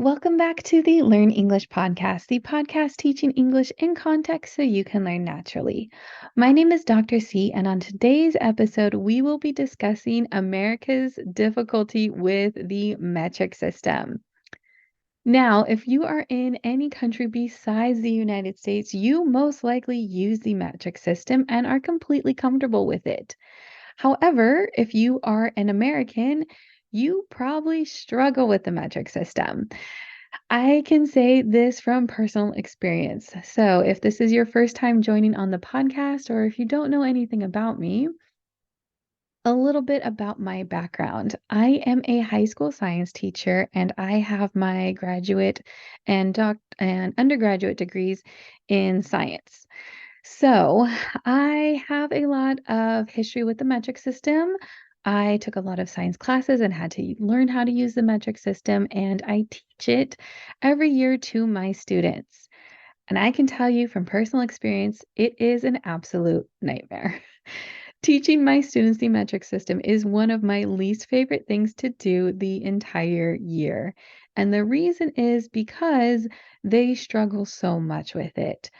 Welcome back to the Learn English podcast, the podcast teaching English in context so you can learn naturally. My name is Dr. C, and on today's episode, we will be discussing America's difficulty with the metric system. Now, if you are in any country besides the United States, you most likely use the metric system and are completely comfortable with it. However, if you are an American, you probably struggle with the metric system. I can say this from personal experience. So, if this is your first time joining on the podcast, or if you don't know anything about me, a little bit about my background. I am a high school science teacher and I have my graduate and undergraduate degrees in science. So, I have a lot of history with the metric system. I took a lot of science classes and had to learn how to use the metric system, and I teach it every year to my students. And I can tell you from personal experience, it is an absolute nightmare. Teaching my students the metric system is one of my least favorite things to do the entire year. And the reason is because they struggle so much with it.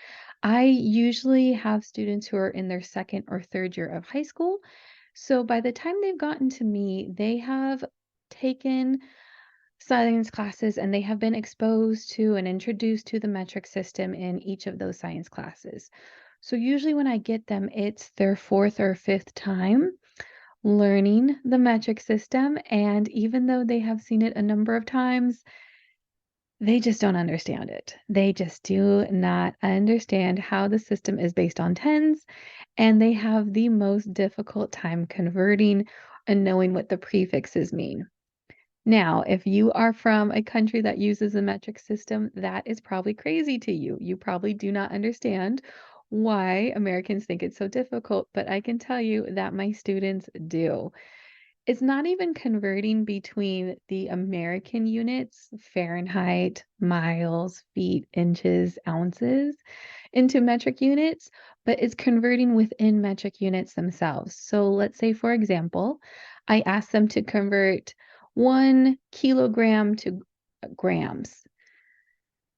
I usually have students who are in their second or third year of high school. So by the time they've gotten to me, they have taken science classes and they have been exposed to and introduced to the metric system in each of those science classes. So usually when I get them, it's their fourth or fifth time learning the metric system. And even though they have seen it a number of times, they just don't understand it. They just do not understand how the system is based on tens, and they have the most difficult time converting and knowing what the prefixes mean. Now, if you are from a country that uses a metric system, that is probably crazy to you. You probably do not understand why Americans think it's so difficult, but I can tell you that my students do. It's not even converting between the American units, Fahrenheit, miles, feet, inches, ounces, into metric units, but it's converting within metric units themselves. So let's say, for example, I ask them to convert 1 kilogram to grams.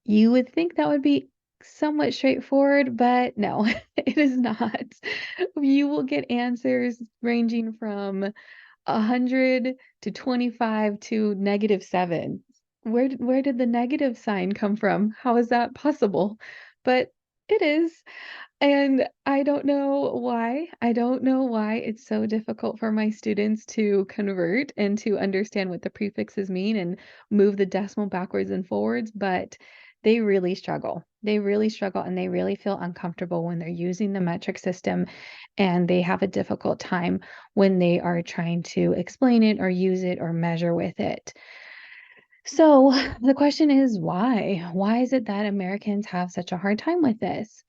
You would think that would be somewhat straightforward, but no, it is not. You will get answers ranging from 100 to 25 to -7. Where did the negative sign come from? How is that possible? But it is, and I don't know why. I don't know why it's so difficult for my students to convert and to understand what the prefixes mean and move the decimal backwards and forwards, but they really struggle. They really struggle and they really feel uncomfortable when they're using the metric system, and they have a difficult time when they are trying to explain it or use it or measure with it. So the question is why? Why is it that Americans have such a hard time with this?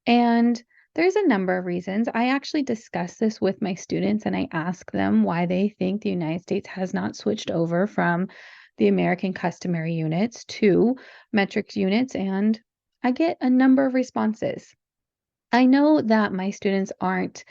And there's a number of reasons. I actually discuss this with my students and I ask them why they think the United States has not switched over from the American customary units to metric units, and I get a number of responses. I know that my students aren't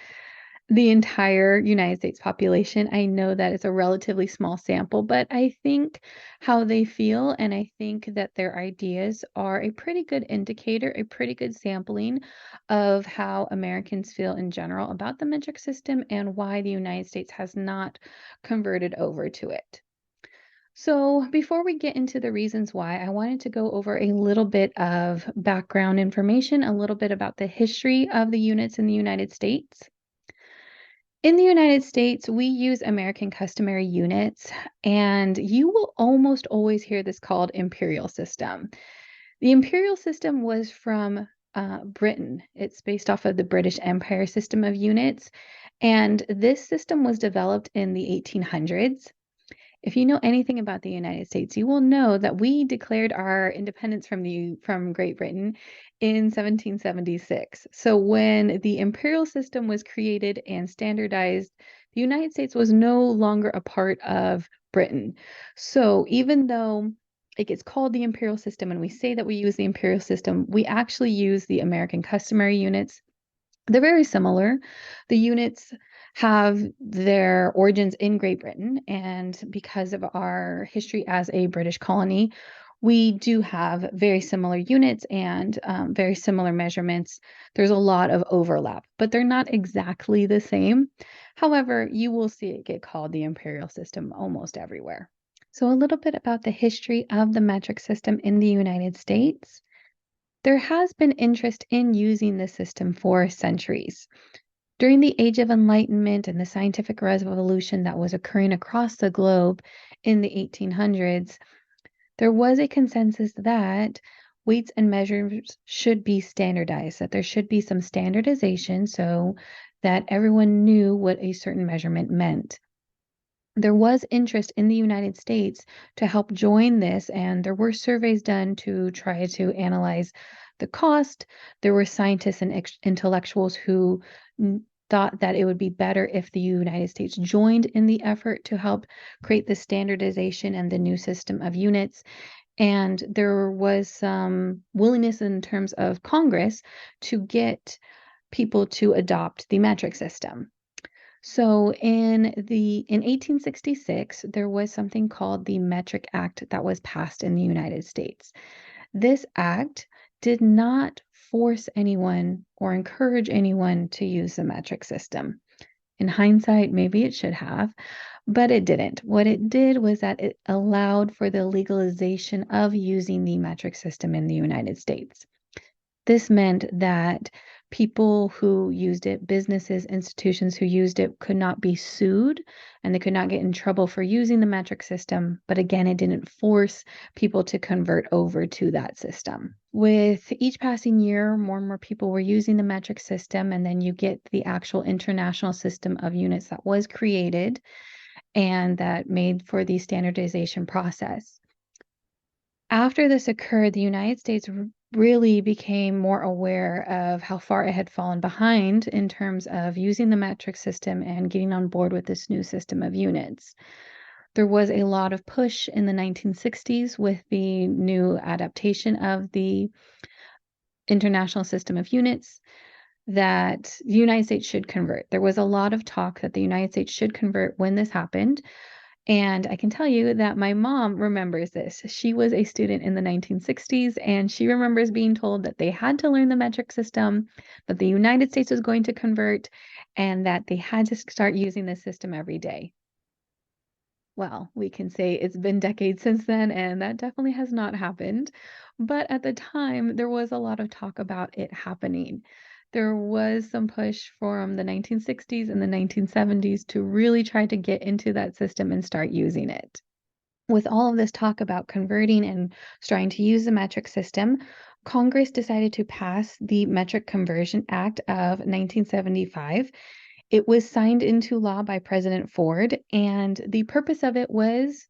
the entire United States population. I know that it's a relatively small sample, but I think how they feel and I think that their ideas are a pretty good indicator, a pretty good sampling of how Americans feel in general about the metric system and why the United States has not converted over to it. So, before we get into the reasons why, I wanted to go over a little bit of background information, a little bit about the history of the units in the United States. In the United States, we use American customary units, and you will almost always hear this called imperial system. The imperial system was from Britain. It's based off of the British Empire system of units, and this system was developed in the 1800s. If you know anything about the United States, you will know that we declared our independence from Great Britain in 1776. So when the imperial system was created and standardized, the United States was no longer a part of Britain. So even though it gets called the imperial system and we say that we use the imperial system, we actually use the American customary units. They're very similar. The units have their origins in Great Britain, and because of our history as a British colony, We do have very similar units and very similar measurements. There's a lot of overlap, but they're not exactly the same. However, you will see it get called the imperial system almost everywhere. So, a little bit about the history of the metric system in the United States. There has been interest in using the system for centuries. During the Age of Enlightenment and the scientific revolution that was occurring across the globe in the 1800s, there was a consensus that weights and measures should be standardized, that there should be some standardization so that everyone knew what a certain measurement meant. There was interest in the United States to help join this, and there were surveys done to try to analyze the cost. There were scientists and intellectuals who thought that it would be better if the United States joined in the effort to help create the standardization and the new system of units. And there was some willingness in terms of Congress to get people to adopt the metric system. So in 1866, there was something called the Metric Act that was passed in the United States. This act did not force anyone or encourage anyone to use the metric system. In hindsight, maybe it should have, but it didn't. What it did was that it allowed for the legalization of using the metric system in the United States. This meant that people who used it, businesses, institutions who used it, could not be sued and they could not get in trouble for using the metric system. But again, it didn't force people to convert over to that system. With each passing year, more and more people were using the metric system, and then you get the actual international system of units that was created and that made for the standardization process. After this occurred, the United States really became more aware of how far it had fallen behind in terms of using the metric system and getting on board with this new system of units. There was a lot of push in the 1960s with the new adaptation of the international system of units that the United States should convert. There was a lot of talk that the United States should convert when this happened. And I can tell you that my mom remembers this. She was a student in the 1960s, and she remembers being told that they had to learn the metric system, that the United States was going to convert, and that they had to start using this system every day. Well, we can say it's been decades since then, and that definitely has not happened. But at the time, there was a lot of talk about it happening. There was some push from the 1960s and the 1970s to really try to get into that system and start using it. With all of this talk about converting and starting to use the metric system, Congress decided to pass the Metric Conversion Act of 1975. It was signed into law by President Ford, and the purpose of it was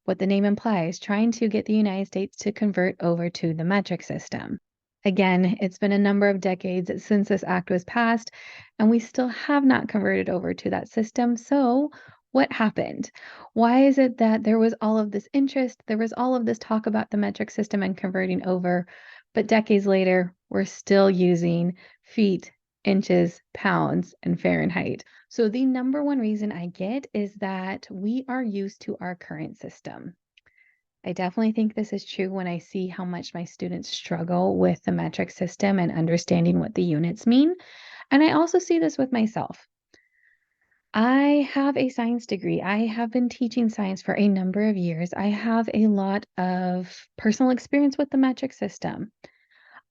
what the name implies, trying to get the United States to convert over to the metric system. Again, it's been a number of decades since this act was passed, and we still have not converted over to that system. So, what happened? Why is it that there was all of this interest? There was all of this talk about the metric system and converting over, but decades later, we're still using feet, inches, pounds, and Fahrenheit. So the number one reason I get is that we are used to our current system. I definitely think this is true when I see how much my students struggle with the metric system and understanding what the units mean. And I also see this with myself. I have a science degree. I have been teaching science for a number of years. I have a lot of personal experience with the metric system.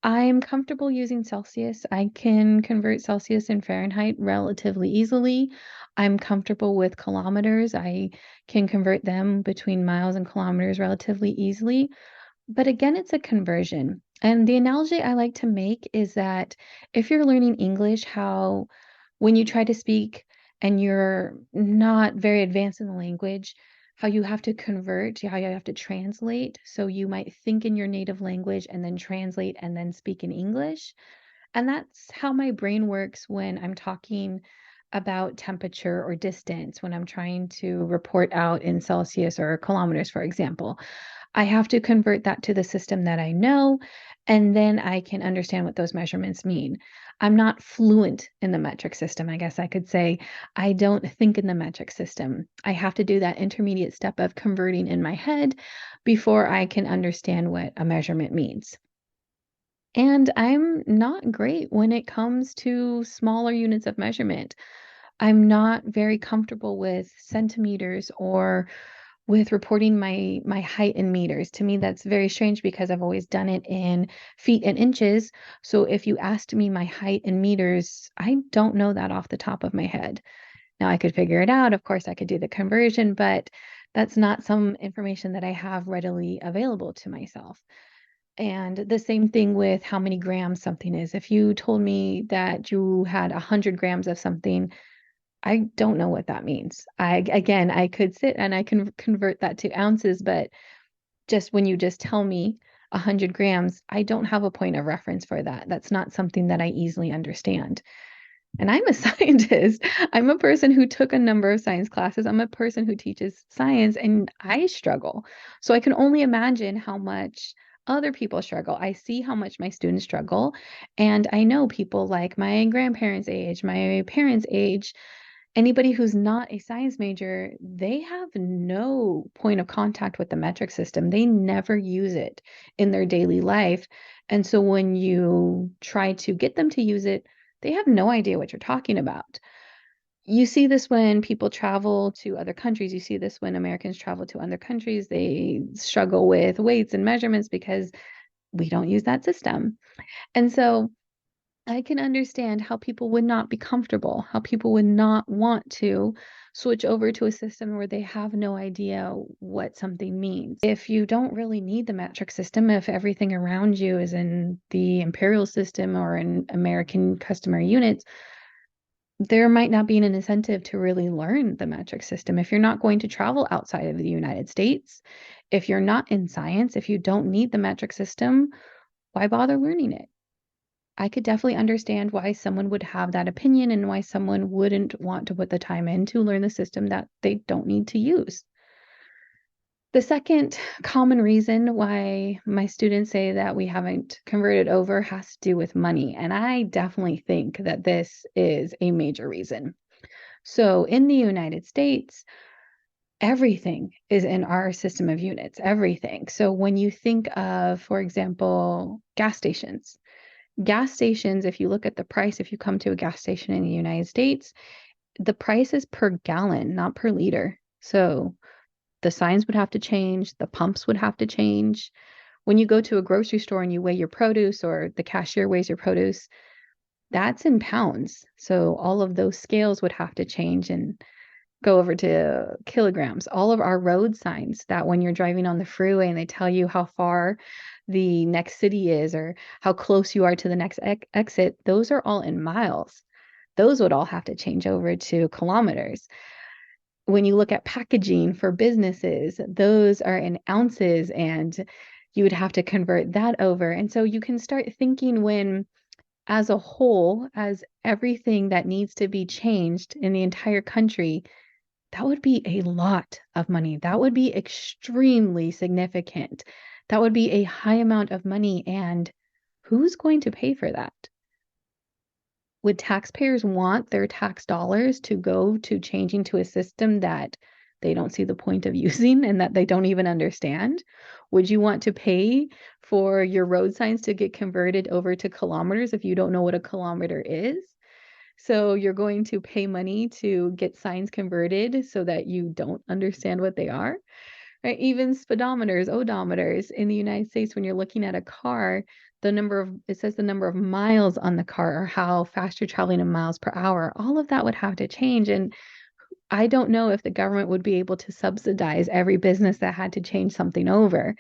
I'm comfortable using Celsius. I can convert Celsius and Fahrenheit relatively easily. I'm comfortable with kilometers. I can convert them between miles and kilometers relatively easily. But again, it's a conversion. And the analogy I like to make is that if you're learning English, how when you try to speak and you're not very advanced in the language, how you have to convert, how you have to translate. So you might think in your native language and then translate and then speak in English. And that's how my brain works when I'm talking about temperature or distance, when I'm trying to report out in Celsius or kilometers, for example. I have to convert that to the system that I know, and then I can understand what those measurements mean. I'm not fluent in the metric system, I guess I could say. I don't think in the metric system. I have to do that intermediate step of converting in my head before I can understand what a measurement means. And I'm not great when it comes to smaller units of measurement. I'm not very comfortable with centimeters or with reporting my height in meters. To me, that's very strange because I've always done it in feet and inches. So if you asked me my height in meters, I don't know that off the top of my head. Now I could figure it out. Of course, I could do the conversion, but that's not some information that I have readily available to myself. And the same thing with how many grams something is. If you told me that you had 100 grams of something, I don't know what that means. Again, I could sit and I can convert that to ounces, but just when you just tell me 100 grams, I don't have a point of reference for that. That's not something that I easily understand. And I'm a scientist. I'm a person who took a number of science classes. I'm a person who teaches science, and I struggle. So I can only imagine how much other people struggle. I see how much my students struggle. And I know people like my grandparents' age, my parents' age, anybody who's not a science major, they have no point of contact with the metric system. They never use it in their daily life. And so when you try to get them to use it, they have no idea what you're talking about. You see this when people travel to other countries. You see this when Americans travel to other countries. They struggle with weights and measurements because we don't use that system. And so I can understand how people would not be comfortable, how people would not want to switch over to a system where they have no idea what something means. If you don't really need the metric system, if everything around you is in the imperial system or in American customary units, there might not be an incentive to really learn the metric system. If you're not going to travel outside of the United States, if you're not in science, if you don't need the metric system, why bother learning it? I could definitely understand why someone would have that opinion and why someone wouldn't want to put the time in to learn the system that they don't need to use. The second common reason why my students say that we haven't converted over has to do with money. And I definitely think that this is a major reason. So in the United States, everything is in our system of units, everything. So when you think of, for example, gas stations, if you look at the price, if you come to a gas station in the United States, the price is per gallon, not per liter. So the signs would have to change, the pumps would have to change. When you go to a grocery store and you weigh your produce or the cashier weighs your produce, that's in pounds. So all of those scales would have to change and go over to kilograms. All of our road signs that when you're driving on the freeway and they tell you how far the next city is or how close you are to the next exit, those are all in miles. Those would all have to change over to kilometers. When you look at packaging for businesses, those are in ounces and you would have to convert that over. And so you can start thinking when, as a whole, as everything that needs to be changed in the entire country, that would be a lot of money. That would be extremely significant. That would be a high amount of money. And who's going to pay for that? Would taxpayers want their tax dollars to go to changing to a system that they don't see the point of using and that they don't even understand? Would you want to pay for your road signs to get converted over to kilometers if you don't know what a kilometer is? So you're going to pay money to get signs converted so that you don't understand what they are, right? Even speedometers, odometers in the United States, when you're looking at a car, it says the number of miles on the car or how fast you're traveling in miles per hour. All of that would have to change. And I don't know if the government would be able to subsidize every business that had to change something over.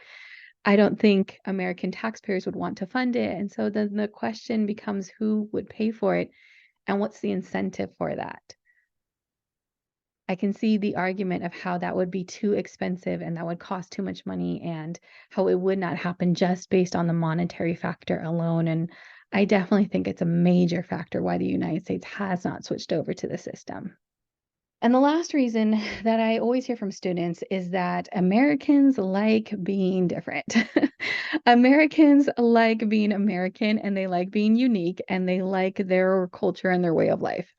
I don't think American taxpayers would want to fund it. And so then the question becomes who would pay for it and what's the incentive for that? I can see the argument of how that would be too expensive and that would cost too much money and how it would not happen just based on the monetary factor alone. And I definitely think it's a major factor why the United States has not switched over to the system. And the last reason that I always hear from students is that Americans like being different. Americans like being American and they like being unique and they like their culture and their way of life.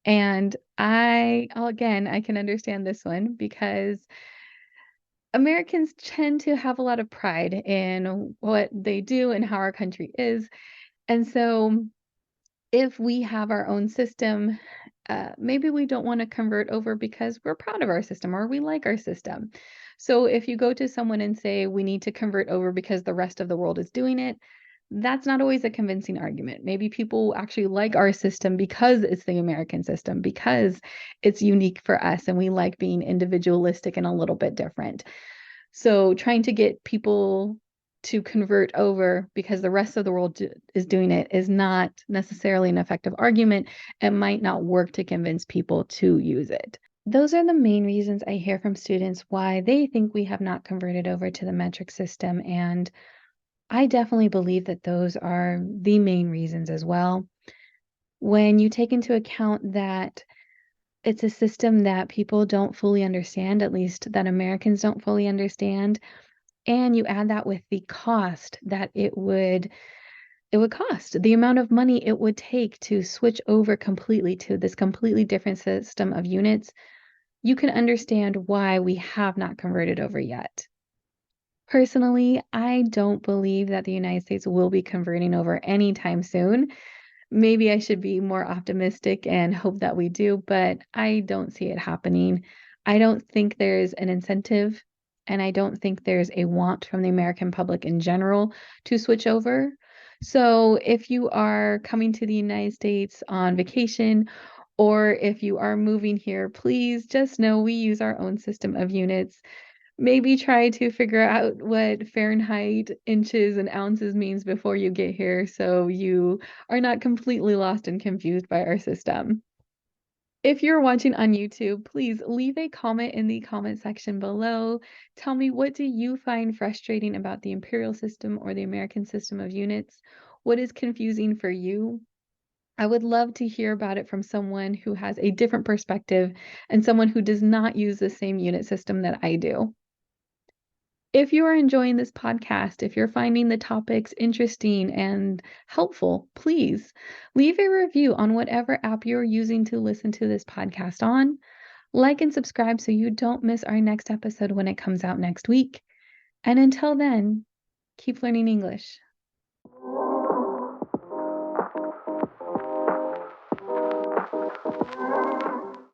And again, I can understand this one because Americans tend to have a lot of pride in what they do and how our country is. And so if we have our own system, maybe we don't want to convert over because we're proud of our system or we like our system. So if you go to someone and say we need to convert over because the rest of the world is doing it, that's not always a convincing argument. Maybe people actually like our system because it's the American system, because it's unique for us and we like being individualistic and a little bit different. So trying to get people to convert over because the rest of the world is doing it is not necessarily an effective argument. It might not work to convince people to use it. Those are the main reasons I hear from students why they think we have not converted over to the metric system. And I definitely believe that those are the main reasons as well. When you take into account that it's a system that people don't fully understand, at least that Americans don't fully understand, and you add that with the cost that it would cost, the amount of money it would take to switch over completely to this completely different system of units, you can understand why we have not converted over yet. Personally, I don't believe that the United States will be converting over anytime soon. Maybe I should be more optimistic and hope that we do, but I don't see it happening. I don't think there's an incentive, and I don't think there's a want from the American public in general to switch over. So if you are coming to the United States on vacation, or if you are moving here, please just know we use our own system of units. Maybe try to figure out what Fahrenheit, inches, and ounces means before you get here so you are not completely lost and confused by our system. If you're watching on YouTube, please leave a comment in the comment section below. Tell me, what do you find frustrating about the imperial system or the American system of units? What is confusing for you? I would love to hear about it from someone who has a different perspective and someone who does not use the same unit system that I do. If you are enjoying this podcast, if you're finding the topics interesting and helpful, please leave a review on whatever app you're using to listen to this podcast on. Like and subscribe so you don't miss our next episode when it comes out next week. And until then, keep learning English.